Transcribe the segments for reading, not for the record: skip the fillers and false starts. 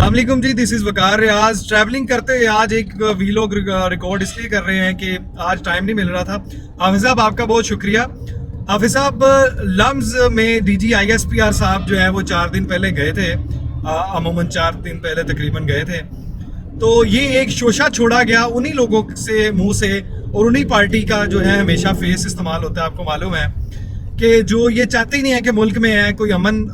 السلام علیکم جی، دس از وقار ریاض. ٹریولنگ کرتے ہوئے آج ایک ویلوگ ریکارڈ اس لیے کر رہے ہیں کہ آج ٹائم نہیں مل رہا تھا. حافظ صاحب آپ کا بہت شکریہ. حافظ صاحب لمز میں D G I S P R صاحب جو ہے وہ 4 دن پہلے گئے تھے, عموماً 4 دن پہلے تقریباً گئے تھے. تو یہ ایک شوشہ چھوڑا گیا انہی لوگوں سے منہ سے, اور انہی پارٹی کا جو ہے ہمیشہ فیس استعمال ہوتا ہے. آپ کو معلوم ہے کہ جو یہ چاہتے ہی نہیں ہے کہ ملک میں ہے کوئی امن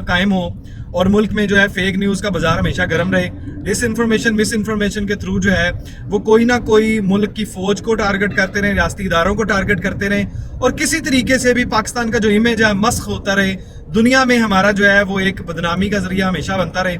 قائم ہو, اور ملک میں جو ہے فیک نیوز کا بازار ہمیشہ گرم رہے. ڈس انفارمیشن مس انفارمیشن کے تھرو جو ہے وہ کوئی نہ کوئی ملک کی فوج کو ٹارگٹ کرتے رہیں, ریاستی اداروں کو ٹارگٹ کرتے رہیں, اور کسی طریقے سے بھی پاکستان کا جو امیج ہے مسخ ہوتا رہے, دنیا میں ہمارا جو ہے وہ ایک بدنامی کا ذریعہ ہمیشہ بنتا رہے.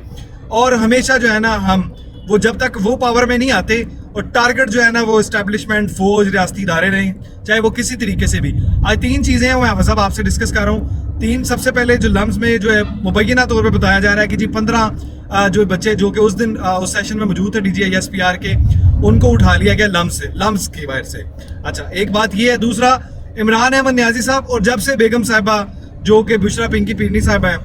اور ہمیشہ جو ہے نا ہم وہ جب تک وہ پاور میں نہیں آتے, اور ٹارگٹ جو ہے نا وہ اسٹیبلشمنٹ, فوج, ریاستی ادارے رہیں, چاہے وہ کسی طریقے سے بھی. آج 3 چیزیں ہیں وہ حافظ صاحب آپ سے ڈسکس کر رہا ہوں. 3 سب سے پہلے جو لمز میں جو ہے مبینہ طور پہ بتایا جا رہا ہے کہ جی 15 جو بچے جو کہ اس دن اس سیشن میں موجود تھے D G I S P R کے, ان کو اٹھا لیا گیا لمز کی وجہ سے. اچھا, ایک بات یہ ہے. دوسرا, عمران احمد نیازی صاحب اور جب سے بیگم صاحبہ جو کہ بشرا پنکی پیرنی صاحبہ ہیں,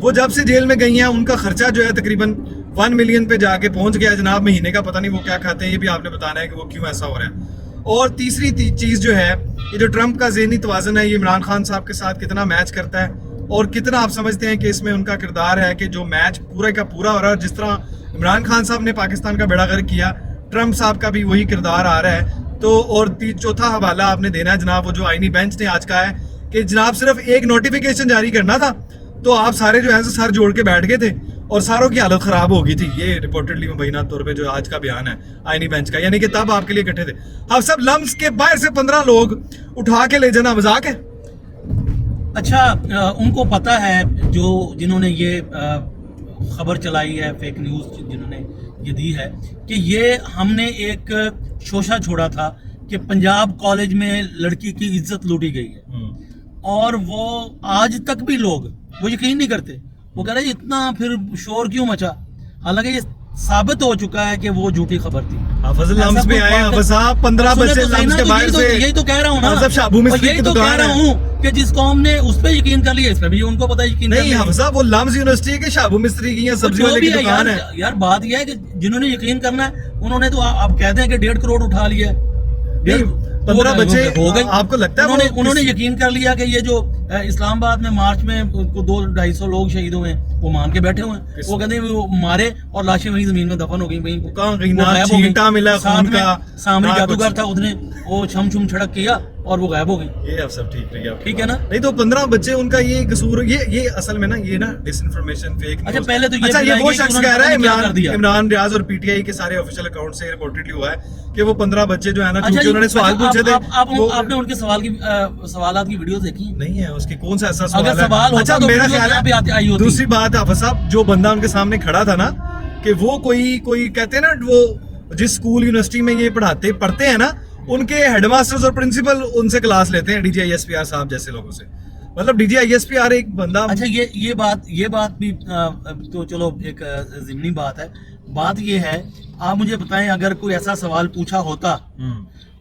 وہ جب سے جیل میں گئی ہیں ان کا خرچہ جو ہے تقریباً 1 ملین پہ جا کے پہنچ گیا جناب. مہینے کا پتہ نہیں وہ کیا کھاتے ہیں, یہ بھی آپ نے بتانا ہے کہ وہ کیوں ایسا ہو رہا ہے. اور تیسری چیز جو ہے یہ جو ٹرمپ کا ذہنی توازن ہے, یہ عمران خان صاحب کے ساتھ کتنا میچ کرتا ہے, اور کتنا آپ سمجھتے ہیں کہ اس میں ان کا کردار ہے کہ جو میچ پورے کا پورا ہو رہا ہے. جس طرح عمران خان صاحب نے پاکستان کا بیڑا غرق کیا, ٹرمپ صاحب کا بھی وہی کردار آ رہا ہے. تو اور چوتھا حوالہ آپ نے دینا ہے جناب, وہ جو آئینی بینچ نے آج کہا ہے کہ جناب صرف ایک نوٹیفیکیشن جاری کرنا تھا تو آپ سارے جو ہے سر جوڑ کے بیٹھ گئے تھے, اور ساروں کی حالت خراب ہو گئی تھی. یہ رپورٹڈلی مبینہ طور پہ جو آج کا بیان ہے آئینی بینچ کا, یعنی کہ تب آپ کے لیے اکٹھے تھے. اب سب لمز کے باہر سے 15 لوگ اٹھا کے لے جانا مذاق ہے. اچھا, ان کو پتا ہے جنہوں نے یہ خبر چلائی ہے, فیک نیوز جنہوں نے یہ دی ہے, کہ یہ ہم نے ایک شوشہ چھوڑا تھا کہ پنجاب کالج میں لڑکی کی عزت لوٹی گئی ہے, اور وہ آج تک بھی لوگ وہ یقین نہیں کرتے. وہ کہہ رہے ہیں اتنا پھر شور کیوں مچا, حالانکہ یہ ثابت ہو چکا ہے کہ وہ جھوٹی خبر تھی. حافظ لمز میں آئے, حافظ صاحب 15 بچے لمز کے باہر سے. یہی تو کہہ رہا ہوں نا, یہی تو کہہ رہا ہوں کہ جس قوم نے اس پہ یقین کر لیا, اس پہ بھی ان کو پتا یقین نہیں. حافظ صاحب وہ لمز یونیورسٹی کے شابو مستری کی سبزی والے کی دکان ہے. یار بات یہ ہے کہ جنہوں نے یقین کرنا ہے انہوں نے تو آپ کہتے ہیں کہ 1.5 کروڑ اٹھا لیا ہے. 15 بچے ہو گئے, آپ کو لگتا ہے انہوں نے یقین کر لیا کہ یہ جو اسلام آباد میں مارچ میں 200-250 لوگ شہید ہوئے ہیں, وہ مان کے بیٹھے ہوئے ہیں. وہ کہتے ہیں وہ مارے اور لاشیں وہیں زمین میں دفن ہو گئی. سامنے جادوگر تھا, اس نے وہ چھم چھم چھڑک کیا اور وہ غائب ہو گئی. یہ اب سب ٹھیک ہے نا. نہیں تو 15 بچے ان کا یہ قصور, یہ اصل میں نا یہ نا ڈس انفارمیشن فیک. اچھا پہلے تو یہ وہ شخص کہہ رہا ہے عمران ریاض اور پی ٹی آئی کے سارے آفیشیل اکاؤنٹ سے رپورٹڈلی ہوا ہے کہ وہ 15 بچے جو ہے نا, کیونکہ انہوں نے سوال پوچھے تھے. آپ نے ان کے سوالات کی ویڈیوز دیکھی نہیں ہے, اس کی کون سا ایسا سوال ہے. اچھا میرا خیال ہے دوسری بات حافظ صاحب, جو بندہ ان کے سامنے کھڑا تھا نا, کہ وہ کوئی کہتے ہیں نا, وہ جس اسکول یونیورسٹی میں یہ پڑھتے ہیں نا, ان کے ہیڈ ماسٹرز اور پرنسپل ان سے کلاس لیتے ہیں D G I S P R صاحب جیسے لوگوں سے. مطلب D G I S P R ایک بندہ. اچھا یہ بات بھی تو چلو ایک ضمنی بات ہے. بات یہ ہے, آپ مجھے بتائیں اگر کوئی ایسا سوال پوچھا ہوتا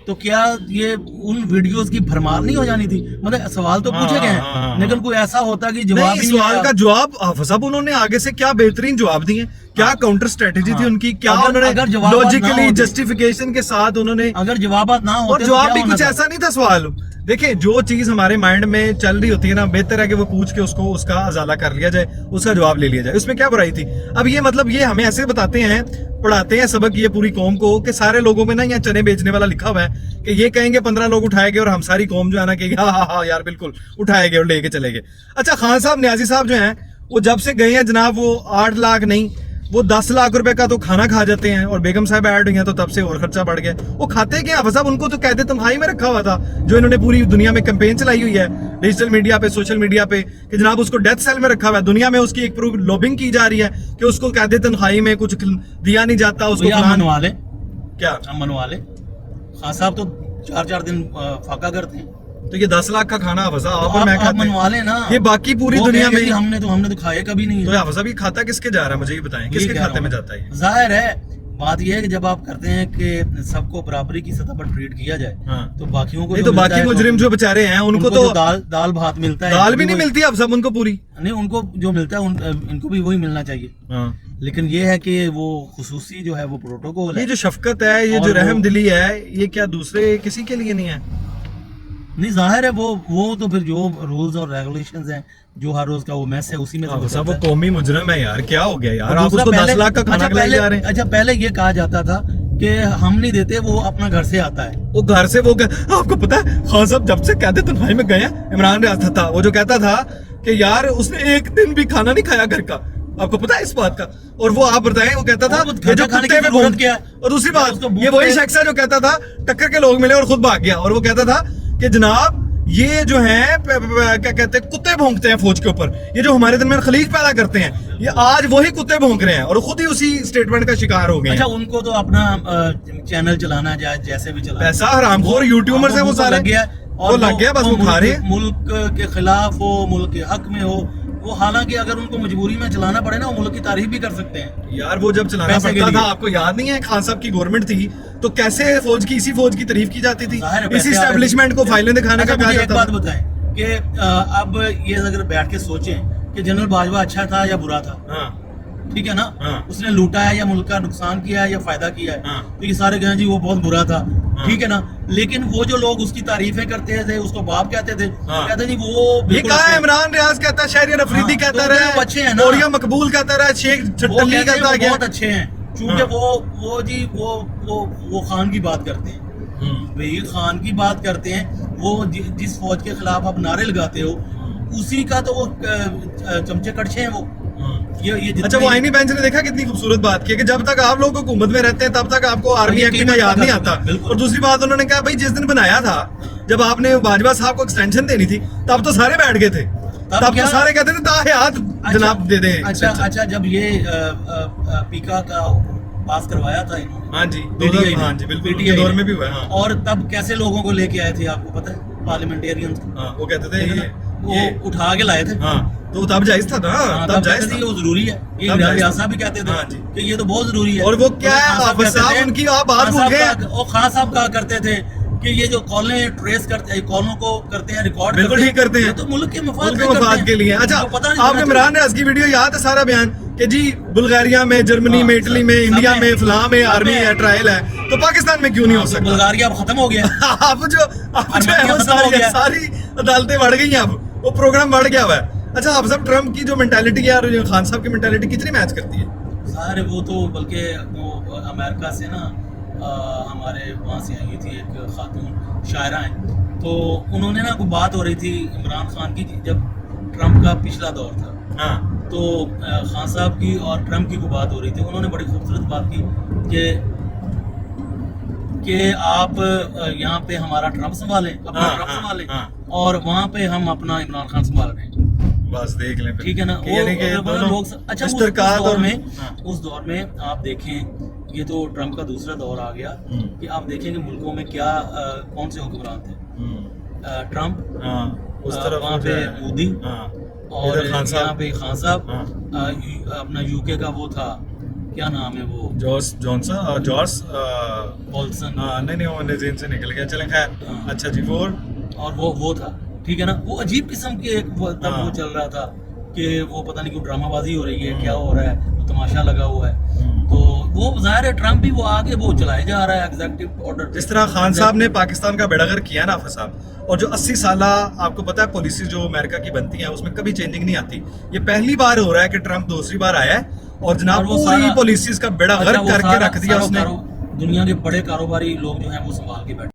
تو کیا یہ ان ویڈیوز کی بھرمار نہیں ہو جانی تھی؟ مطلب سوال تو پوچھے گئے ہیں, لیکن کوئی ایسا ہوتا کہ جواب نہیں. سوال کا جواب سب انہوں نے آگے سے کیا بہترین جواب دیے, کیا کاؤنٹر اسٹریٹجی تھی ان کی, کیا انہوں نے لاجیکلی جسٹیفیکیشن کے ساتھ انہوں نے, اگر جوابات نہ ہوتے, اور جواب بھی کچھ ایسا نہیں تھا. سوال دیکھیں, جو چیز ہمارے مائنڈ میں چل رہی ہوتی ہے نا, بہتر ہے کہ وہ پوچھ کے اس کا ازالہ کر لیا جائے, اس کا جواب لے لیا جائے. اس میں کیا برائی تھی؟ اب یہ مطلب یہ ہمیں ایسے بتاتے ہیں, پڑھاتے ہیں سبق یہ پوری قوم کو, کہ سارے لوگوں میں نا یہاں چنے بیچنے والا لکھا ہوا ہے کہ یہ کہیں گے 15 لوگ اٹھائے گئے, اور ہم ساری قوم جو ہے نا کہ ہاں یار بالکل اٹھائے گئے اور لے کے چلے گئے. اچھا, خان صاحب نیازی صاحب جو ہیں وہ جب سے گئے ہیں جناب, وہ 8 لاکھ نہیں وہ 10 لاکھ روپے کا تو کھانا کھا جاتے ہیں, اور بیگم صاحب ایڈ ہوئی ہیں تو تب سے اور خرچہ بڑھ گیا. وہ کھاتے کیا حافظ صاحب؟ ان کو تو قید تنخواہی میں رکھا ہوا تھا, جو انہوں نے پوری دنیا میں کمپین چلائی ہوئی ہے ڈیجیٹل میڈیا پہ, سوشل میڈیا پہ, کہ جناب اس کو ڈیتھ سیل میں رکھا ہوا ہے. دنیا میں اس کی ایک پوری لوبنگ کی جا رہی ہے کہ اس کو قید تنخواہی میں کچھ دیا نہیں جاتا. اس کو منوا لے, کیا منوا لے. خان صاحب تو 4 دن فاقہ کرتے ہیں, تو یہ 10 لاکھ کا کھانا حافظ صاحب منوا لے نا. یہ باقی پوری دنیا میں ہم نے تو کھایا کبھی نہیں. تو حافظ صاحب یہ کھاتا کس کے جا رہا ہے, مجھے یہ بتائیں, کس کے کھاتے میں جاتا ہے؟ ظاہر ہے بات یہ ہے کہ جب آپ کرتے ہیں کہ سب کو برابری کی سطح پر ٹریٹ کیا جائے, تو باقیوں کو, تو باقی مجرم جو بےچارے ہیں ان کو تو دال بھات ملتا ہے, دال بھی نہیں ملتی اب سب ان کو پوری نہیں, ان کو جو ملتا ہے ان کو بھی وہی ملنا چاہیے. لیکن یہ ہے کہ وہ خصوصی جو ہے وہ پروٹوکول ہے. یہ جو شفقت ہے, یہ جو رحم دلی ہے, یہ کیا دوسرے کسی کے لیے نہیں ہے؟ نہیں, ظاہر ہے وہ تو پھر جو رولز اور ریگولیشنز ہیں, جو ہر روز کا وہ میس ہے, اسی میں تو صاحب وہ قومی مجرم ہے یار, کیا ہو گیا یار, آپ اس کو 10 لاکھ کا کھانا کھلائی جا رہے ہیں. اچھا, پہلے یہ کہا جاتا تھا کہ ہم نہیں دیتے, وہ اپنا گھر سے آتا ہے. وہ گھر سے وہ آپ کو پتا ہے خان صاحب جب سے کہتے تنہائی میں گئے ہیں, عمران ریاض تھا وہ جو کہتا تھا کہ یار اس نے ایک دن بھی کھانا نہیں کھایا گھر کا, آپ کو پتا ہے اس بات کا. اور وہ آپ بتائیں, وہ کہتا تھا یہ جو کتے میں بھونک گیا. اور دوسری بات, یہ وہی شخص ہے جو کہتا تھا ٹکر کے لوگ ملے اور خود بھاگ گیا, اور وہ کہتا تھا کہ جناب یہ جو ہیں کیا کہتے ہیں کتے بھونکتے ہیں فوج کے اوپر, یہ جو ہمارے دل میں خلیج پیدا کرتے ہیں, یہ آج وہی کتے بھونک رہے ہیں, اور خود ہی اسی سٹیٹمنٹ کا شکار ہو گئے. اچھا, ان کو تو اپنا چینل چلانا جیسے بھی چلانا, پیسہ حرام خور یوٹیوبرز ہیں وہ سارے, وہ لگ گیا بس, وہ کھا رہے ہیں. ملک کے خلاف ہو, ملک کے حق میں ہو, وہ حالانکہ اگر ان کو مجبوری میں چلانا پڑے نا, وہ ملک کی تعریف بھی کر سکتے ہیں یار. وہ جب چلانا پڑتا تھا, آپ کو یاد نہیں ہے خان صاحب کی گورنمنٹ تھی تو کیسے اسی فوج کی تعریف کی جاتی تھی, اسی اسٹیبلشمنٹ کو فائلیں دکھانے کا کہا جاتا تھا. ایک بات بتائیں کہ اب یہ اگر بیٹھ کے سوچیں کہ جنرل باجوہ اچھا تھا یا برا تھا, ٹھیک ہے نا, اس نے لوٹا ہے یا ملک کا نقصان کیا ہے یا فائدہ کیا ہے, تو یہ سارے کہیں جی وہ بہت برا تھا, ٹھیک ہے نا. لیکن وہ جو لوگ اس کی تعریفیں کرتے تھے, اس کو باپ کہتے تھے, کہتے نہیں وہ یہ کہا ہے عمران ریاض کہتا ہے, شہریار افریدی کہتا رہا, اچھے ہیں نا, اوریا مقبول کہتا رہا, شیخ چٹلی کہتا ہے, بہت اچھے ہیں, چونکہ وہ جی وہ خان کی بات کرتے ہیں, وہی خان کی بات کرتے ہیں. وہ جس فوج کے خلاف آپ نعرے لگاتے ہو, اسی کا تو وہ چمچے کڑچے ہیں وہ. اچھا, وہ آئینی بینچ نے دیکھا کتنی خوبصورت بات کی کہ جب تک آپ لوگ حکومت میں رہتے ہیں تب تک آپ کو آرمی ایکٹ کا یاد نہیں آتا. اور دوسری بات انہوں نے کہا بھائی جس دن بنایا تھا, جب آپ نے باجوہ صاحب کو ایکسٹینشن دینی تھی, تب تو سارے بیٹھ گئے تھے, تب تو سارے کہتے تھے تاحیات جناب دے دیں. اچھا, جب یہ پیکا کا پاس کروایا تھا انہوں نے, ہاں جی, ہاں جی بالکل, کے دور میں بھی ہوا ہے. اور تب کیسے لوگوں کو لے کے آئے تھے آپ کو پتہ ہے, پارلیمنٹیرینز, وہ کہتے تھے وہ اٹھا کے لائے تھے, تو تب جائز تھا نا, تب جائز تھا, وہ ضروری ہے. یہ ریاض صاحب بھی کہتے تھے کہ یہ تو بہت ضروری ہے. اور وہ کیا ہے حافظ صاحب, ان کی آپ بات بھول گئے, اور خان صاحب کہا کرتے تھے کہ یہ جو کالیں ٹریس کرتے ہیں, کالوں کو کرتے ہیں ریکارڈ, بالکل ٹھیک کرتے ہیں, تو ملک کے مفاد کے لیے. اچھا, آپ نے عمران ریاض کی ویڈیو یاد ہے سارا بیان کہ جی بلغاریہ میں, جرمنی میں, اٹلی میں, انڈیا میں, فلاں میں آرمی ہے, ٹرائل ہے, تو پاکستان میں کیوں نہیں ہو سکتا؟ بلغاریہ اب ختم ہو گیا, اب جو ساری عدالتیں بڑھ گئی ہیں, اب وہ پروگرام بڑھ گیا ہوا ہے. اچھا, آپ صاحب ٹرمپ کی جو مینٹالٹی ہے اور خان صاحب کی مینٹالٹی کتنی میچ کرتی ہے؟ سارے وہ تو بلکہ وہ امریکہ سے نا, ہمارے وہاں سے آئی تھی ایک خاتون شاعرہ ہیں, تو انہوں نے نا کوئی بات ہو رہی تھی عمران خان کی, جب ٹرمپ کا پچھلا دور تھا, تو خان صاحب کی اور ٹرمپ کی کوئی بات ہو رہی تھی. انہوں نے بڑی خوبصورت بات کی کہ آپ یہاں پہ ہمارا ٹرمپ سنبھالیں, اپنا ٹرمپ سنبھالیں, اور وہاں پہ ہم اپنا عمران خان سنبھال رہے ہیں. بس دیکھ لیں, ٹھیک ہے نا. اچھا, اس دور میں آپ دیکھیں, یہ تو ٹرمپ کا دوسرا دور آ گیا کہ آپ دیکھیں کہ ملکوں میں کیا کون سے حکمران تھے. ٹرمپ, وہاں پہ مودی, اور یہاں پہ خان صاحب, اپنا یو کے کا وہ تھا, کیا نام ہے وہ, جارس پولسن, نہیں وہ ذہن سے نکل گیا, چلیں خیر. اچھا جی, اور وہ تھا, ٹھیک ہے نا. وہ عجیب قسم کے ایک تب وہ چل رہا تھا کہ وہ پتہ نہیں کیوں ڈرامہ بازی ہو رہی ہے, کیا ہو رہا ہے, وہ تماشا لگا ہوا ہے. تو وہ ظاہر ہے ٹرمپ بھی وہ آگے وہ چلائے جا رہا ہے ایگزیکٹو آرڈر. جس طرح خان صاحب نے پاکستان کا بیڑا غرق کیا نا حافظ صاحب, اور جو 80 سالہ آپ کو پتا ہے پالیسی جو امریکہ کی بنتی ہیں اس میں کبھی چینجنگ نہیں آتی. یہ پہلی بار ہو رہا ہے کہ ٹرمپ دوسری بار آیا ہے اور جناب پوری پالیسیز کا بیڑا غرق کر کے رکھ دیا اس نے. دنیا کے بڑے کاروباری لوگ جو ہیں وہ سنبھال کے بیٹھے.